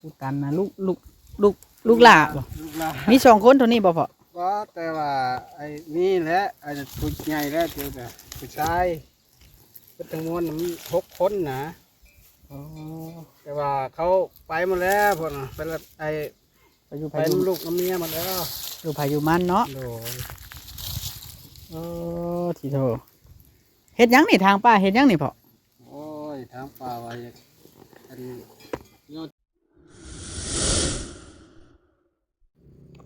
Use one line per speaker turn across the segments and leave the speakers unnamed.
ลูกกันนะลูกหลาบ่
ลูกหลาน
มีสองคนเท่านี้บ่พ่อ
ก็แต่ว่าไอ้นี่แหละไอ้ผู้ใหญ่แล้วเจอแต่ผู้ชายเป็นทั้งมวลมัน6 คนนะ
อ๋อ
แต่ว่าเขาไปหมดแล้วพวกน่ะไปละไอ้
ไปอยู่
ไปน้ำลูกน้ำเมียหมดแล้ว
อยู่ไผอยู่มันเนาะ
โดย
โอ้ทีโทเฮ็ดหยังนี่ทางป้าเฮ็ดหยังนี่พ่อ
โอ้ยทางป่าไว้อันยอด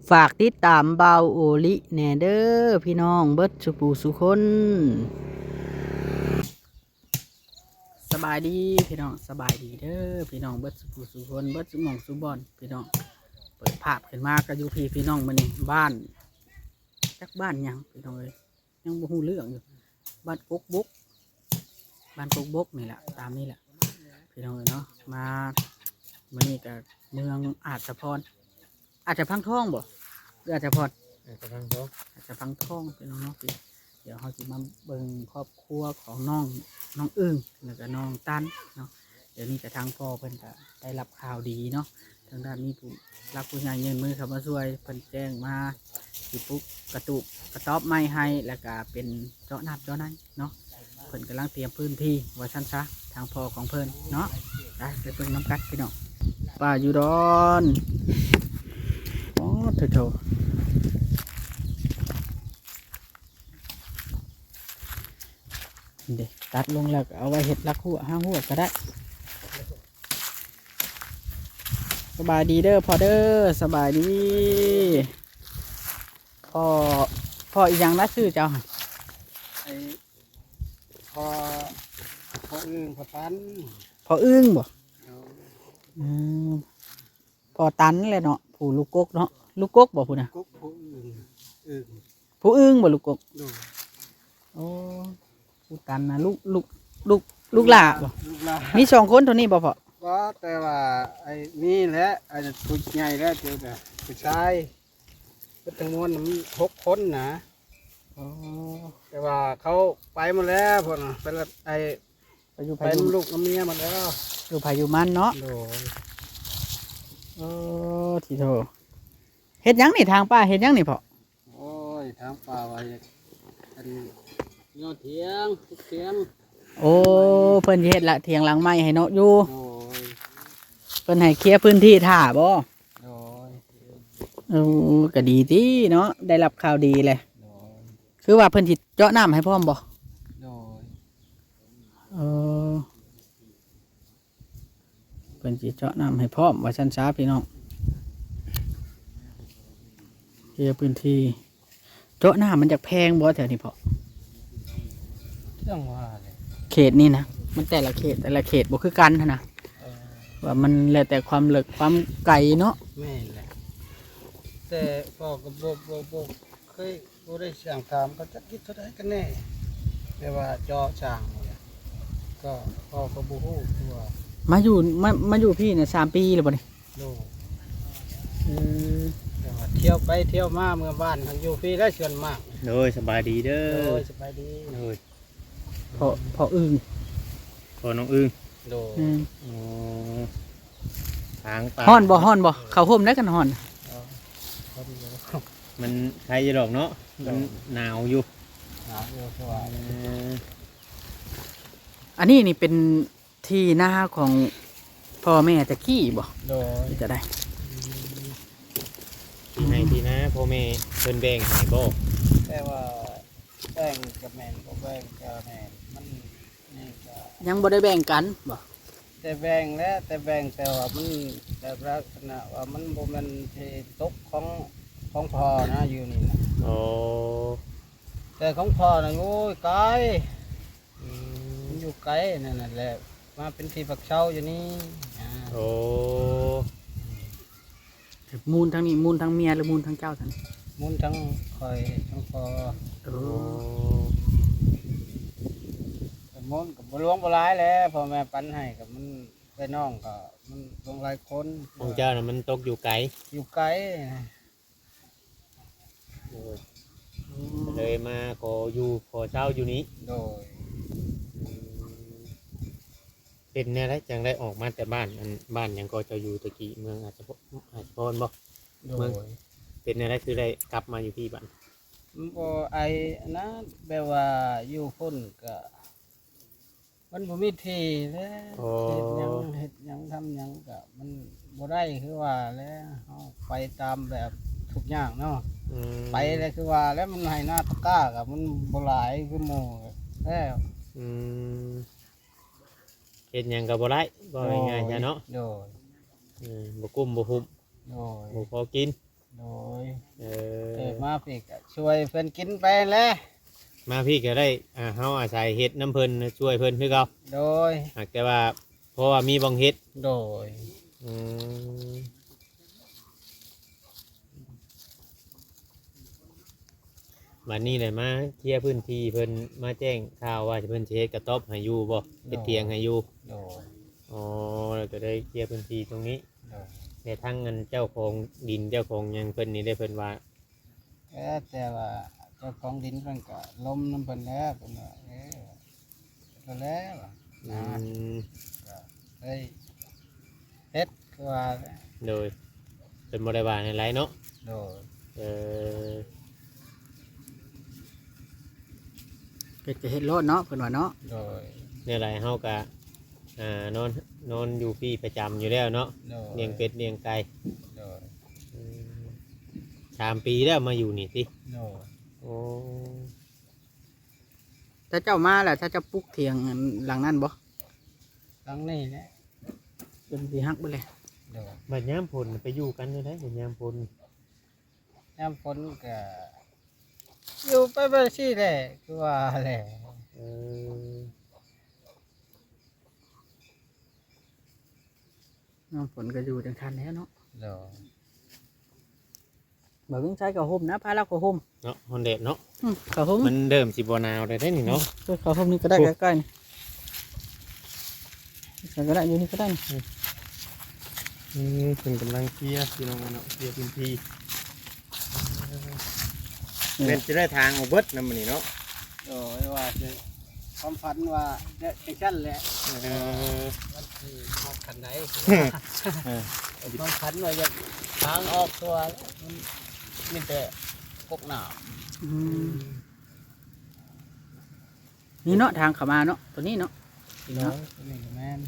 ฝากติดตามเบาโอลิแหน่เด้อพี่น้องเบิดสุปูสุคนสบายดีพี่น้องสบายดีเด้อพี่น้องเบิดสุปูสุคนเบิดสุหมองสุบอนพี่น้องเปิดภาพขึ้นมาก็อยู่พี่น้องมื้อนี้บ้านจักบ้านหยังพี่น้องเอ้ยยังบ่ฮู้เรื่องอยู่บ้านกกบกนี่แหละตามนี่แหละพี่น้องเอ้ยเนาะมามื้อนี้ก็เมืองอาจจะพังทองบ่หรืออาจจะพอด
กำลังท้อง
อาจจะพังทองเป็นน้องๆพี่เดี๋ยวเขาจะมาเบิ่งครอบครัวของน้องอึ้งแล้วก็น้องตันเนาะเดี๋ยวนี้จะทางพ่อเพิ่นก็ได้รับข่าวดีเนาะทางด้านนี้ผู้รักผู้ใหญ่เงินมือเขามาช่วยเพิ่นแจ้งมาสิปุ๊กกระต๊อบไม้ให้แล้วก็เป็นเจาะน้ำเจาะในเนาะเพิ่นกำลังเตรียมพื้นที่ไว้ชั้นซะทางพ่อของเพิ่นเนาะได้ไปเบิ่งน้ำกัดพี่น้องป้าอยู่ดอนอ๋อเถอะเด็กตัดลงแล้วก็เอาไว้เห็ดลักหัวห้างหัวก็ได้สบายดีเด้อพอเด้อสบายดีพออีกอย่างนะชื่อเจ้า
ไอ้พออื่นพอตัน
พออึ้งบ่
เอา
อืมพอตันเลยเนาะผู้ลูกกกเนาะลูกกกบ่ผู้น่ะ
กุ๊กผู้อื่น
ผู้อึ้งบ่ลูกกก
โดย
โอ้ผู้ตันนะลูกหลาบ่
ลูกหลาน
มีสองคนเท่านี้บ่พอ
ก็แต่ว่าไอ้นี่แหละไอ้ผู้ใหญ่แล้วเจอแต่ผู้ชายเป็นทั้งมวลมัน6 คนนะ
อ๋อ
แต่ว่าเขาไปหมดแล้วพวกน่ะไปละไอ้
ไปอยู่
ไปน้ำลูกน้ำเมียหมดแล้ว
อยู่ไผอยู่มันเนาะ
โดย
โอ้ทีโทเฮ็ดหยังนี่ทางป้าเฮ็ดหยังนี่พ่อ
โอ้ยทางป่าไว้อันยอดเทียงทุกเทียง
โอ้เพิ่นสิเฮ็ดละเถียงหลังไม้ให้เนาะอยู่
โดย
เพิ่นให้เคลียร์พื้นที่ท่าบ่
โดย
ก็ดีติเนาะได้รับข่าวดีเลย
โดย
คือว่าเพิ่นสิเจาะน้ำให้พร้อมบ่
โดย
เออเพิ่นสิเจาะน้ำให้พร้อมว่าซั่นซะพี่น้องเคลียร์พื้นที่เจาะน้ำมันจะแพงบ่แถวนี้พ่อ
เรื่องว่าเลย
เขตนี่นะมันแต่ละเขตบ่คือกันหั้นนะ
เออ
ว่ามันแล้วแต่ความลึกความไกลเนาะ
แม่นแหละแต่พ่อกับโบเคยโบได้เสียงถามเขาจะคิดเท่าไหร่กันแน่แต่ว่าเจาะช่างเนี่ยก็พ่อกับโบฮู้ตัว
มาอยู่พี่เนี่ย3 ปีแล้วบ่นี่
โลก
เออ
แต่ว่าเที่ยวไปเที่ยวมาเมื่อบ้านทางอยู่ฟรีได้ส่วนมาก
โดยสบายดีเด้
โด
อย
สบายดี
โดย
พออึ้ง
พอน้องอึ้ง
โดย
อืม
อ๋อทางป่า
ฮ้อนบ่เข้าห่มได้กันฮ้อน
เอาเขาดีแล้ว
มันใครจะดอกเนาะมันหนาวอยู่
หนาวอยู่สบาย
เออ
อันนี้นี่เป็นที่หน้าของพ่อแม่ตะกี้บ่
โดย
ที่จะได้
ที่ให้ที่นะพ่อแม่เพิ่นแบ่งให้บ่
แต่ว่าแบ่งกับแม่นก็แบ่งกับแม่นมันนี่ก็
ยังบ่ได้แบ่งกันบ่
แต่แบ่งแล้วแต่แบ่งแต่ว่ามันแบบลักษณะว่ามันบ่แม่นที่ตกของพ่อนะอยู่นี่นะ
โอ้
แต่ของพ่อนะโอ้ยไกล
อืม
มันอยู่ไกลนั่นน่ะแหละมาเป็นที่ปักเช่าอยู่นี่อ่า
โอ้
มูลทั้งนี้มูลทั้งเมียหรือมูลทั้งเจ้าทั้ง
มุนทั้งคอยทั้งพ่อ
เอ
โอ้
แต่มุนกับบ่หลวงบ่หลายแล้วพ่อแม่ปันให้กับมันไปน้องก็มันลงหลายคน
ของเจ้าน่ะมันตกอยู่ไกล
อยู่ไกลนะ
โดยเลยมาขออยู่ขอเช่าอยู่นี้
โดย
เป็นแนวไรจังได้ออกมาแต่บ้านอันบ้านหยังก็เจะอยู่ตะกี้เมืองอาจจะพรบ่
โด
เมือง
ย
เป็นแนวไรคือได้กลับมาอยู่ที่บ้าน
บ่ไอ้นะแบบว่าอยู่พุ่นก็มันบ่มีที่แล้วเฮ็ดหยังทำหยังก็มันบ่ได้คือว่าแล้วเฮาไปตามแบบทุกอย่างเนาะ
อืม
ไปเลยคือว่าแล้วมันให้หน้าตะกร้ากับมันบ่หลายคือหมู่แล้ว
อืมเฮ็ดหยังก็บ่ได้บ่ง่ายๆจ้ะเนาะ
โดย
บ่กุ้มบ่หุ้ม
โดย
บ่พอกิน
โดย
เอ
มาพี่ก็ช่วยเพิ่นกินไปแล้ว
มาพี่ก็ได้เฮาอาศัยเฮ็ดน้ำเพิ่นช่วยเพิ่นคือเก่า
โดย
หากแต่ว่าเพราะว่ามีบ่งเฮ็ด
โดย
อืมวันนี้เลยมาเคลียร์พื้นที่เพิ่นมาแจ้งข่าวว่าเพิ่นสิเฮ็ดกระต๊อบให้อยู่บ่เฮ็ดเตียงให้อยู่
โดย
อ๋อแล้วก็ได้เคลียร์พื้นที่ตรงนี้
โดย
ในทั้งเงินเจ้าของดินเจ้าของหยังเพิ่นนี่ได้เพิ่นว่า
แต่ว่าเจ้าของดินเพิ่นก็ล้มน้ำเพิ่นแล้วเพิ่นว่าก็แล้ว
อื
นะ
ม
ก็เฮ้ยเฮ็ดคือว่า
โดยเป็นบ่ได้ว่าในไรเนาะ
โดย
เออ
เป็ดก็เฮ็ดโลดเนาะเพิ่นว่าเนาะ
โดย
เนี่ยไรเฮาก็นอนอยู่พี่ประจำอยู่แล้วเนาะ
โดย
เลี้ยงเป็ดเลี้ยงไก่
โดย
อืม3 ปีแล้วมาอยู่นี่ติ
โดย
โอ้
ถ้าเจ้ามาแล้วถ้าเจ้าปลูกเถียงหลังนั้นบ่
ครั้งนี้เนี่ย
จนสิฮักเบิดเลย
โดย
บัดยามฝนไปอยู่กันอยู่ได้บัดยามฝน
ยามฝนก็อยู่ไปบ่ซี่แหละคือว่าแหละ
เออ
น้องฝนก็อยู่จังคันแล้วเนาะ
โดย
บ่ต้องใช้กระห่มนะพาเรากระห่ม
เนาะฮอนเดดเนาะ
กระห่ม
มันเดิมสิบ่หนาวได้ได้นี่เนาะ
กระห่มนี่ก็ได้ใกล้ๆนี่ใส่ก็ได้อยู่นี่ก็ได้นี่
เพิ่นกำลังเคลียร์พี่น้องเนาะเคลียร์พื้นที่เล่นจะได้ทางออกเบิดนำมื้อนี้เนาะ
โดยว่าจะความฝันว่าเนี่ยจังซั่นแหละ
เออ
มันคือออกคันไหนความฝันว่าจะทางออกตัวมันมีแต่พวกหนาว
อืมนี่เนาะทางเข้ามาเนาะตัวนี้เนาะ
เนาะนี่ก็แม่น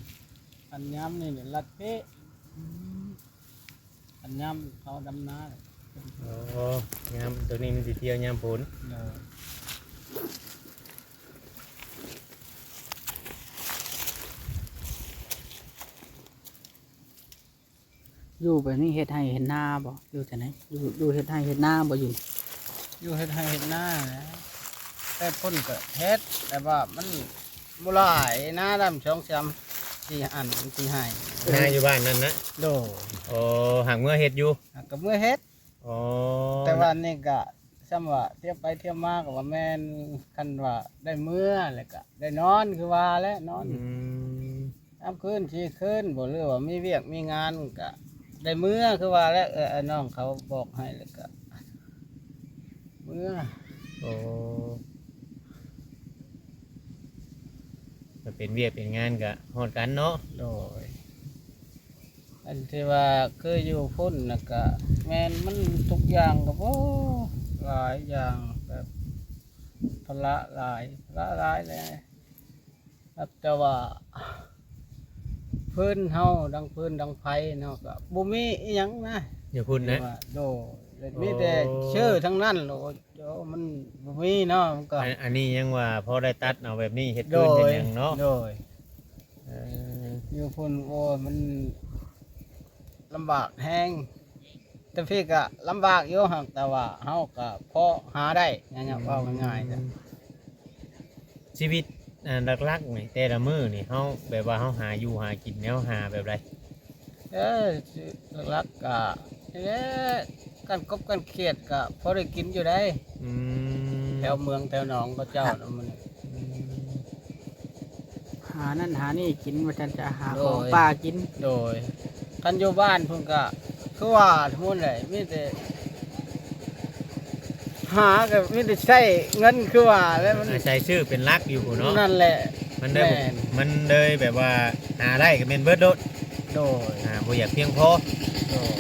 อันย้ำนี่เนี่ยลัดเป๊ะอันย้ำเขาดำนา
อ๋อยามตัวนี้มันสิเที่ยวยามฝน
เนาะ
อยู่ไปนี่เฮ็ดให้เห็นหน้าบ่อยู่จังได๋อยู่เฮ็ดให้เฮ็ดหน้าบ่อยู่
อยู่เฮ็ดให้เฮ็ดหน้านะแต่พ่นก็เฮ็ดแต่ว่ามันบ่หลายหน้าดำช่องซ้ำที่อันที่ให้
นาอยู่บ้านนั่นนะ
โด
โอ้หางเมื่อเฮ็ดอยู่
ก็เมื่อเฮ็ด
อ๋อ
แต่ว่านี่ก็ซ้ำว่าเที่ยวไปเที่ยวมาก็ว่าแม่นคันว่าได้เมื่อแล้วก็ได้นอนคือว่าแล้วนอน
อืม
น้ำคืนชีคืนบ่หรือว่ามีเวียกมีงานก็ได้เมื่อคือว่าแล้วน้องเขาบอกให้แล้วก็เมื่อ
โอ้ก็เป็นเวียกเป็นงานก็ฮอดกันเนาะ
โดยอันที่ว่าเคยอยู่พุ่นนะก็แม่นมันทุกอย่างก็บ่หลายอย่างแบบภาระหลายเลยครับแต่ว่าพื้นเฮาดังพื้นดังไผเนาะก็บ่มีอีหยังนะ
อย่าพูดนะ
ว่าโดมีแต่ชื่อทั้งนั้นโลดเดี๋ยวมันบ่มีเนาะมันก็
อันนี้ยังว่าพอได้ตัดเอาแบบนี้เฮ็ด
โด
คืนเฮ็ด
ย
หยังเนาะ
โดย
เออ
อยู่พุ่นโอ้ยมันลำบากแฮงแต่พี่ก็ลำบากอยู่หักแต่ว่าเฮาก็พอหาได้ง่ายๆว่าง่ายๆจ้ะ
ชีวิตหลักๆนี่แต่ละมื้อนี่เฮาแบบว่าเฮาหาอยู่หากินแนวหาแบบไร
หลักๆก็นี่แหละการกบการเครียดก็พอได้กินอยู่ได้
อืม
แถวเมืองแถวหนองก็เจ้าน่ะมัน
หานั่นหานี่กินว่าจันจะหา
โด
ของ
ย
ป่ากิน
โดยคันอยู่บ้านเพิ่นก็คือว่าทั้งหมดเลยมีแต่หาก็มีแต่ใช้เงินคือว่าแล้วมัน
ใช้ชื่อเป็นหลักอยู่เนาะ
นั่นแหละ
มันได้บ่
แม่น
มันเลยแบบว่าหาได้ก็แม่นเบิดโดด
โดย
บ่อยากเพียงพอ
โดย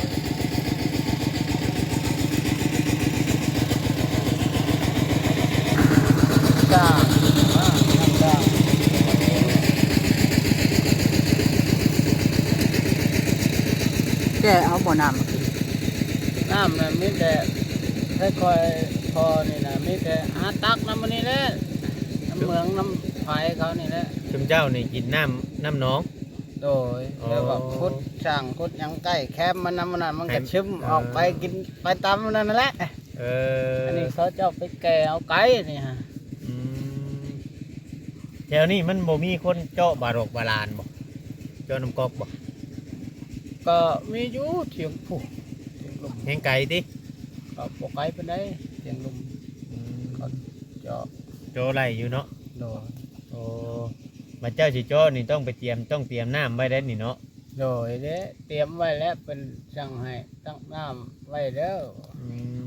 จ้างน้ำจ้าง
แกเอาบ่อน้ำมากิน
น้ำน่ะมีแต่ค่อยๆพอนี่นะมีแต่หาตักน้ำมันนี่แหละน้ำเหมืองน้ำไฟเขานี่แหละ
ชุมเจ้านี่กินน้ำหน้อง
โดย
อ๋อ
แล้วก็คุดช่างคุดหยังใกล้แคมมันน้ำมันนั่นมัน
ให้
ก็ชึมออกไปกินไปตามมันนั่นแหละ
เอ
อัน
อ
นี้เขาจะเอาไปแก่เอาไก่นี่ฮะ
อืมแถวนี้มันบ่มีคนเจาะบาดอกบาลานบ่เจาะน้ำก๊อกบ่
ก็มีอยู่เถียงผู้เถียงลุม
แห่งไกลติ
ก็ปกไก่ไปได้เถียงลุมก็เจาะ
เจาะไรอยู่เนาะ
โดย
โอ้มาเจ้าสิเจาะนี่ต้องไปเตรียมน้ำไว้ได้นี่เนาะ
โดยเด้เตรียมไว้แล้วเป็นช่างให้ตั้งน้ำไว้แล้ว
อื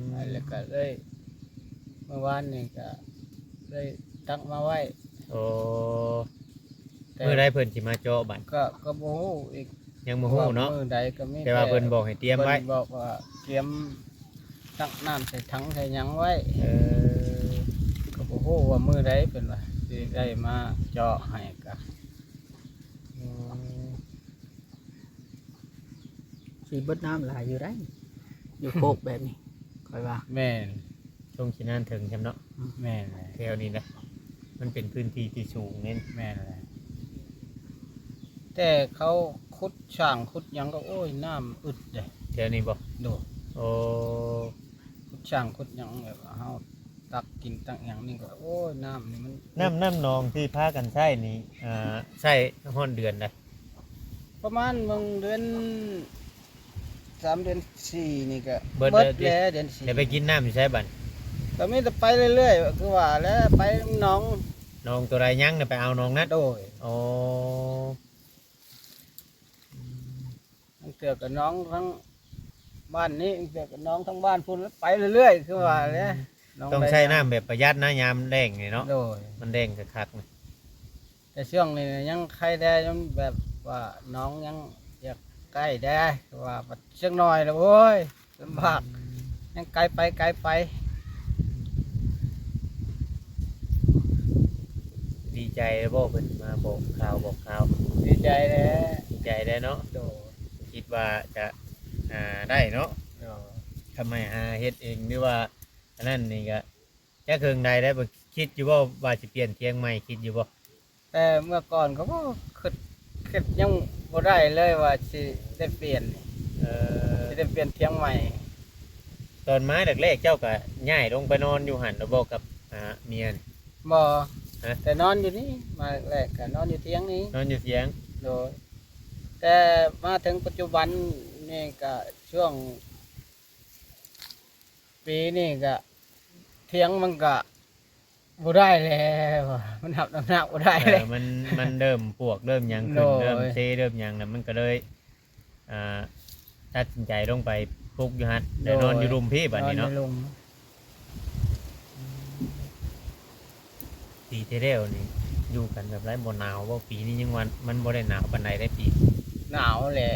ม
แล้วก็เลยเมื่อวานนี่ก็เลยตั้งมาไว้
โอ้
แต่
มื้อใดเพิ่นสิมาเจาะบัด
ก็บ่ฮู้อีก
ยังบ่ฮู้เนาะ
ว่มื้อใดก็มี
แต่ว่าเพิ่นบอกให้เตรียมไว้
เพิ่นบอกว่าเตรียมตั้งน้ำใส่ถังใส่หยังไว้
เออ
ก็บ่ฮู้ว่ามื้อใดเป็นว่าสิได้มาเจาะให้ก็
สีเบิดน้ำหลายอยู่ได้ อยู่โคกแบบนี้คอยว่า
แม่น
ช่วงสินานถึงใช่เนาะ
แม่นเลย
แถวนี้นะมันเป็นพื้นที่ที่สูงเน้น
แม่นเลยแต่เขาขุดช่างขุดหยังก็โอ้ยน้ำอึดเด้
แถวนี้บ่
โดด
โอ้
ขุดช่างขุดหยังแบบว่าเฮาตักกินตักหยังนี่ก็โอ้ยน้ำนี่มัน
น้ำนองที่พากันใช้นี่ใช้ฮ้อนเดือนนะ
ประมาณเบิ่งเดือน3 เดือน 4นี่ก็
เบิด
แล้ว
เดือน
เดือน4
จะไปกินน้ำอยู่ใช้บัด
ก็มีแต่ไปเรื่อยๆคือว่าแล้วไปหน้อง
น้องตัวใดยังน่ะไปเอาน้องนัด
โดย
โอ้
ทั้งเตือกับน้องทั้งบ้านนี้เตือกับน้องทั้งบ้านพุ่นแล้วไปเรื่อยๆคือว่าแล้วน้
ต้องใช้น้ำแบบประหยัดนะยามแดงนี่เนาะ
โดย
มันแดงคักๆนะ
แต่ช่วงนี้ยังใครได้ยังแบบว่าน้องยังอยากใกล้ได้ว่าบัดเชียงน้อยแล้วโอ้ยลำบากยังไกลไปไกลไป
ดีใจบ่เพิ่นมาบอกข่าว
ดีใจแล้ว
ดีใจได้เนาะ
โดย
คิดว่าจะได้เนาะ
โดย
ทำไมเฮ็ดเองหรือว่าอันนั้นนี่ก็จะเคืองใดได้บ่คิดอยู่บ่ว่าสิเปลี่ยนเทียงใหม่คิดอยู่บ่
แต่เมื่อก่อนก็บ่คิดยังบ่ได้เลยว่าสิได้เปลี่ยน
เออ
สิได้เปลี่ยนเทียงใหม่
ตอนมาแรกๆเจ้าก็ย้ายลงไปนอนอยู่หันแล้วบอกกับเมียนี่
บ่
ฮะ
แต่นอนอยู่นี่มาแรกก็นอนอยู่เตียงนี้
นอนอยู่เสียง
โดยแต่มาถึงปัจจุบันนี่ก็ช่วง ปีนี่ก็เทียงมันก็บ่ได้แล้วมันหับน้ำหนักบ่ได้เลย
มันเริ่มปวกเริ่มหยังขึ้น
โดย
เริ่มเซเริ่มหยังแล้วมันก็เลยตัดสินใจลงไปปลุกอยู่หันแต่นอนอยู่รุมพี่บัดนี้เนาะ
อใลุม
ปีที่แล้วนี่อยู่กันแบบไรบ่หนาวบ่ปีนี้ยังวันมันบ่ได้หนาวปานใดได้ปี
หนาวแหละ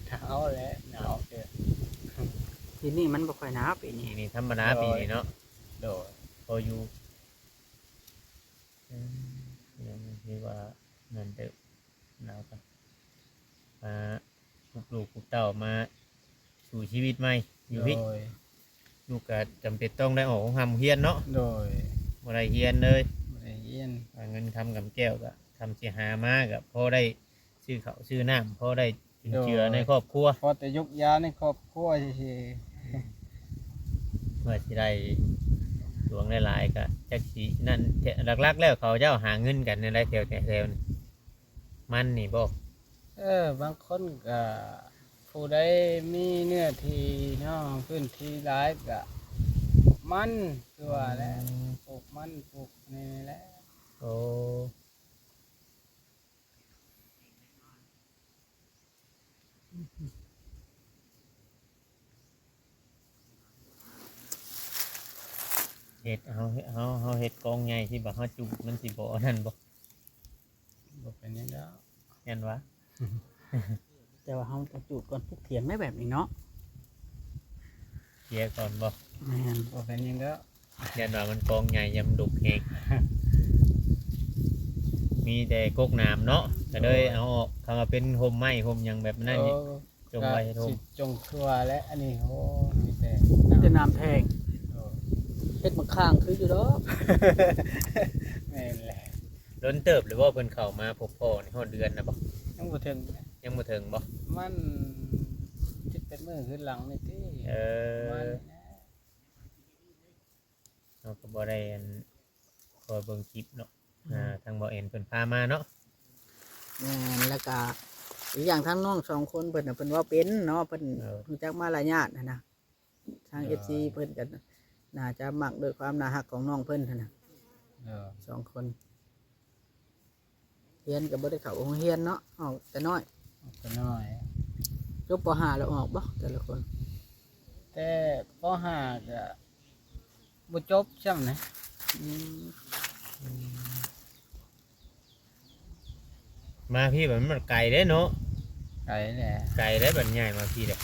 หนาวแหละหนาวเด้อ
ทีนี้มันบ่ค่อยหนาวปีนี้
ปีนี้ธรรมดา
โดย
ปีนี้เนาะ
โดย
พออยู่ยังที่ว่านั่นเด้อหนาวกันปลุกลูกปลุกเต้ามาสู่ชีวิตใหม่อยู่พี่
โดย
ลูกก็จำเป็นต้องได้ออกของทำเฮียนเนาะ
โดย
บ่ได้เฮียนเลย
บ่ได้เย็น
เงินคำกับแก้วก็ทำเสียหามากับพอได้ซื้อเขาวซื้อน้ำพอได้จุนเจือในครอบครัว
พอแต่ยุกยาในครอบครัวซื่อ
เมื่อที่ได้หลวงหลายๆก็จักสีนั่นหลักๆแล้วเขาเจ้าหาเงินกันในไรแถวนี่มันนี่บอก
บางคนก็ผู้ใดมีเนื้อที่เนาะพื้นที่หลายก็มันคือว่าแหละปลูกมันปลูกนี่แหละ
โอ้เห็ดเฮาเฮ็ดกองใหญ่ที่บ่เฮาจุมันสิบ่อันนั้นบ่ ยันวะ
แต่ว่าเฮาจะจูดก่อนพวกเถียงได้แบบนี้เนาะ
เคลียร์ก่อนบ่
แม่น
บ่เป็นหยังก็
ยันว่ามันกองใหญ่ยำดุกเองมีแต่กกน้ำเนาะก็เลยเอาออกทำมาเป็นโฮมไม้โฮมหยังแบบนั้นนี่จงไว้ให้โฮ
สิ
ม
จงทั่วและอันนี้โอ้มีแต่
จะน้ำแทง
โอ้
เฮ็ดมาข้างคืออยู่ดอก
แม่นแหละ
ล้นเติบหรือว่าเพิ่นเข้ามาพบพ่อในฮอดเดือนนะบ่
ยังบ่ถึง
ยังบ่ถึงบ่
มันจิตเป็นมือขึ้นหลังนี่ติ
เอ
มัน
อเราก็บ่ได้อันคอยเบิ่งคลิปเนาะทางบ่เอ็นเพิ่นพามาเนาะ
แม่นแล้วก็อีกอย่างทั้งน้องสองคนเพิ่นน่ะเพิ่นว่าเป็นเนาะเพิ่นรู้จักมาหลายญาตินะทาง FC เพิ่นก็น่าจะมักด้วยความน่ารักของน้องเพิ่นหั่นน่ะ
เออ
สองคนเรียนก็บ่ได้เข้าโรงเรียนเนาะออกแต่น้อย
ก็น้อย
จบป .5 แล้วออกบ่แต่ละคน
แต่ป .5 ก็บ่จบซ้ำนะ
อืม
มาพี่แบบมันไกลเด้เนาะ
ไกลแหละ
ไกลได้บัดใหญ่มาพี่เด้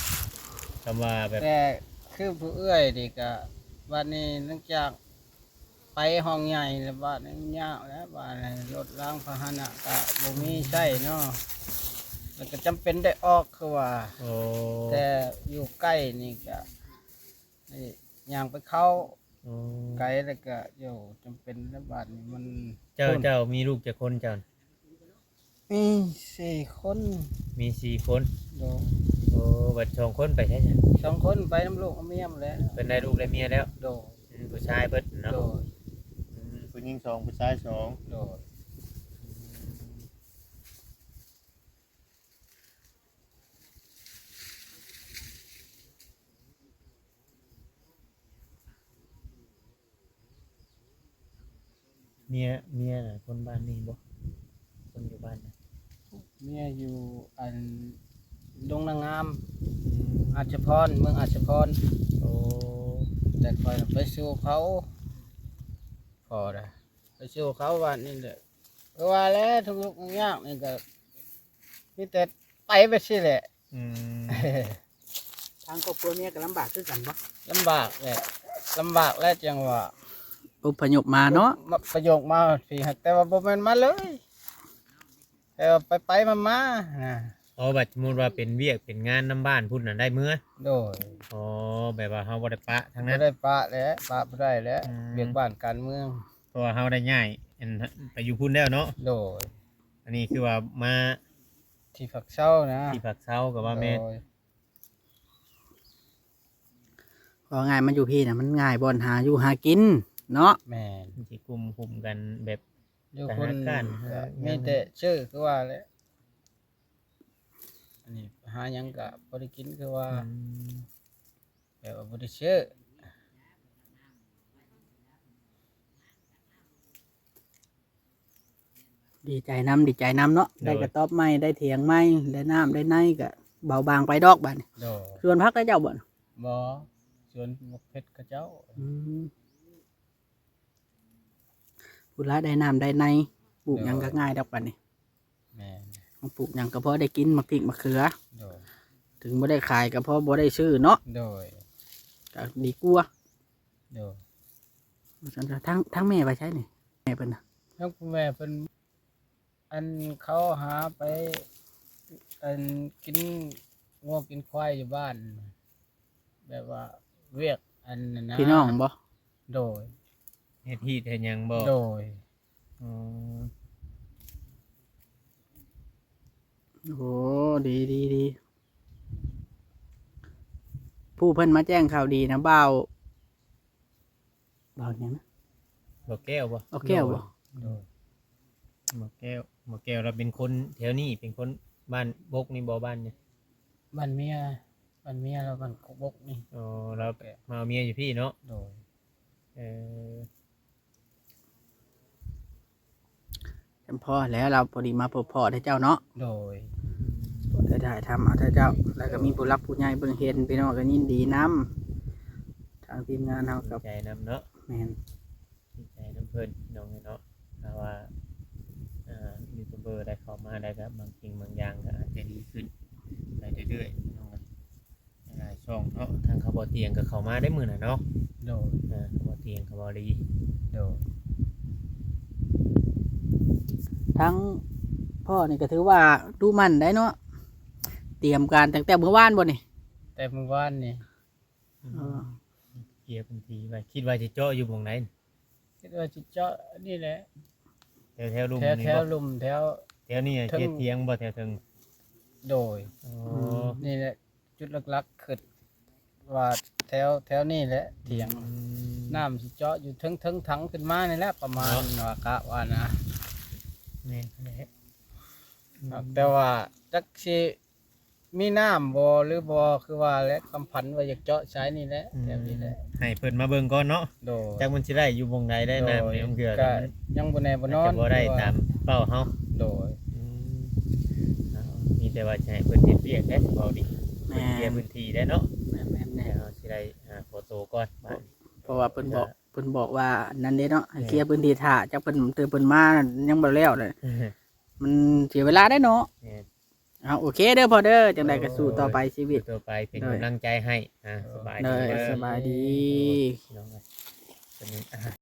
คำว่าแบบ
แต่คือผู้เอื้อยนี่ก็วันนี้เนื่องจากไปห้องใหญ่แล้วบ้านนี้มันยากแล้วบ้านนี้รถล้างพาหนะก็บ่มีใช้เนาะแล้วก็จำเป็นได้ออกคือว่า
โอ้
แต่อยู่ใกล้นี่ก็นี่ย่างไปเข้า
โอ้
ไกลแล้วก็อยู่จำเป็นแล้วบ้านนี้มัน
เจ้ามีลูกจักคนเจ้า
มี4 คน
มี4คน
โด
โอ้บัด2คนไปใช่ไหม
2 คนไปน้ำลูกน้ำเมียมแล้ว
เพิ่นได้ลูกได้เมียแล้ว
โด
ผู้ชายเพิ่นเนาะ
โด
ผู้หญิง2ผู้ชาย2
โด
เมียน่ะคนบ้านนี้บ่คนอยู่บ้านน่ะ
เมียอยู่อันดงนางงามอาชพรเมืองอาชพร
โอ้
แต่คอยไปสู่เขาพอได้ไปสู่เขาวันนี้แหละเพราะว่าแล้วทุกยุกทุกยากนี่ก็มีแต่ไปไปสิแหละ
อืม
ทางครอบครัวเมียก็ลำบากคือกันบ่
ลำบากแหละลำบากแล้วจังว่า
อพยพมาเนาะ
ประโยคมาพี่หักแต่ว่าบ่แม่นมาเลยแต่ว่าไปมานะ
อ๋อบัดสมมุติว่าเป็นเวียกเป็นงานน้ำบ้านพุ่นน่ะได้มื้อ
โดย
อ๋อแบบว่าเฮาบ่ได้ปะทาง
บ่
นั้น
ได้ปะแล้วปะบ่ได้แล้ว
อืม
เบียกบ้านการเมือง
เพราะว่าเฮาได้ย้ายอันไปอยู่พุ่นแล้วเนาะ
โดย
อันนี้คือว่ามา
ที่ฝักเช้านะ
ที่ผักเซากับว่าแม่น
โดย
พอง่ายมันอยู่พี่น่ะมันง่ายบ่อนหาอยู่หากินเนาะ
แม่น
สิกลุ่มกันแบบ
อยู่
ท
คน
หารการ
ก็มีแต่ชื่อคือว่าแหละอันนี้หาหยังก็บ่ได้กินคือว่าแบบว่าบ่ได้ชื่อ
ดีใจน้ำดีใจน้ำเนาะได้กระต๊อบไม้ได้เถียงไม้ได้น้ำได้ในก็เบาบางไปดอกบัดนี้
โดย
ส่วนพักได้เจ้าบ่น่ะ
บ่สวนมกเพชรเขาเจ้า
พูดละได้น้ำได้ในปลูกหยังก็ง่ายดอกบัดนี้
แม่น
ปลูกหยังก็พอได้กินมะพริกมะเขือ
โดย
ถึงบ่ได้ขายก็เพราะบ่ได้ซื้อเนาะ
โดย
ก็ดีกว่า
โดย
ทั้งแม่ไปใช้นี่แม่เพิ่นน่ะ
ทั้งพ่อแม่เพิ่นอันเขาหาไปอันกินงัวกินควายอยู่บ้าน แบบว่าเวียกอันนั้นนะ
พี่น้องบ่
โดย
เฮ็ดฮีดเฮ็ดหยังบ่
โดย
อ๋อ
โอ้ดีผู้เพิ่นมาแจ้งข่าวดีนะบ่าวหยังนะ
บ่แก้วบ่
เอาแก้วบ่
โดย
บ่แก้วเราเป็นคนแถวนี้เป็นคนบ้านบกนี่บ่บ้านเนี่ย
บ้านเมียแล้วบ้านกบกนี่
อ๋อเรามาเอาเมียอยู่พี่เนาะ
โดย
เออ
จำพ่อแล้วเราพอดีมาพบพ่อได้เจ้าเนาะ
โดย
ได้ถ่ายทำเอาเจ้า แล้วก็มีผู้รักผู้ใหญ่เบิ่งเห็นพี่น้องก็ยินดีนํทางทีมงานเฮา
ดี
กับ
ใจนำเนาะ
แม่น
ดีใจน้ำเพิ่นน้องเนาะถ้าว่าอยู่ ยูทูบเบอร์ได้เข้ามาได้ครับบางสิ่งบางอย่างก็อาจจะดีขึ้นไปเรื่อยๆน้องหลายช่องเนาะทางเขาบ่เตียงก็เข้ามาได้มื้อน่ะเนาะ
โดย
เขาบ่เตียงเขาบ่ดี
โดย
ทั้งพ่อนี่ก็ถือว่าดูมันได้เนาะเตรียมการตั้งแต่เมื่อวานบ่นี่
แต่เมื่อวานนี่
เออ
เกียร์พื้นที่ไว้คิดว่าจะเจาะอยู่วงไหน
คิดว่าสิเจาะนี่แหละ
แถวลุ่ม
แถว
นี่
แถว
บ่
ลุ่มแถว
แถวนี้
ถึง
เกียร์เทียงบ่แถวถึง
โดย
อ๋อ
นี่แหละจุดหลักๆคือว่าแถวนี่แหละเถียงน้ำสิเจาะอยู่ทั้งถังขึ้นมานี่แหละประมาณว่ากะว่านะ
แม่นแหละ
ครับแต่ว่าจักสิมีน้ำบ่หรือบ่คือว่าและคำพันว่าอยากเจาะใช้นี่แหละแถวนี้แหละ
ให้เพิ่นมาเบิ่งก่อนเนาะ
โดย
จักมันสิได้อยู่วงใดได้น้ำเนี่ยมันเกือ
ก็ยังบ่แน่บ่นอน
จะบ่ได้ตามเป้าเฮา
โดย
เอามีแต่ว่าจะให้เพิ่นเฮ็ดเวียกได้เบาดี
แม่
เกียร์พื้นที่ได้เนาะ
แม่น
เดี๋ยวเราสิได้โฟโต้ก่อนบัดนี้
เพราะว่าเพิ่นบอกว่านั่นเด้เนาะให้เคลียร์พื้นที่ท่าจักเพิ่นเพิ่นมายังบ่แล้วเลยมันเสียเวลาได้เนาะ
แม่น
เอาโอเคเด้อพ่อเด้อจังไดก็สู้ต่อไปชีวิต
ต่อไปเป็นกำลังใจให้สบาย
เด้
ดี
อ
เด้อ
สบายดี
น้องเอ้ยเป็น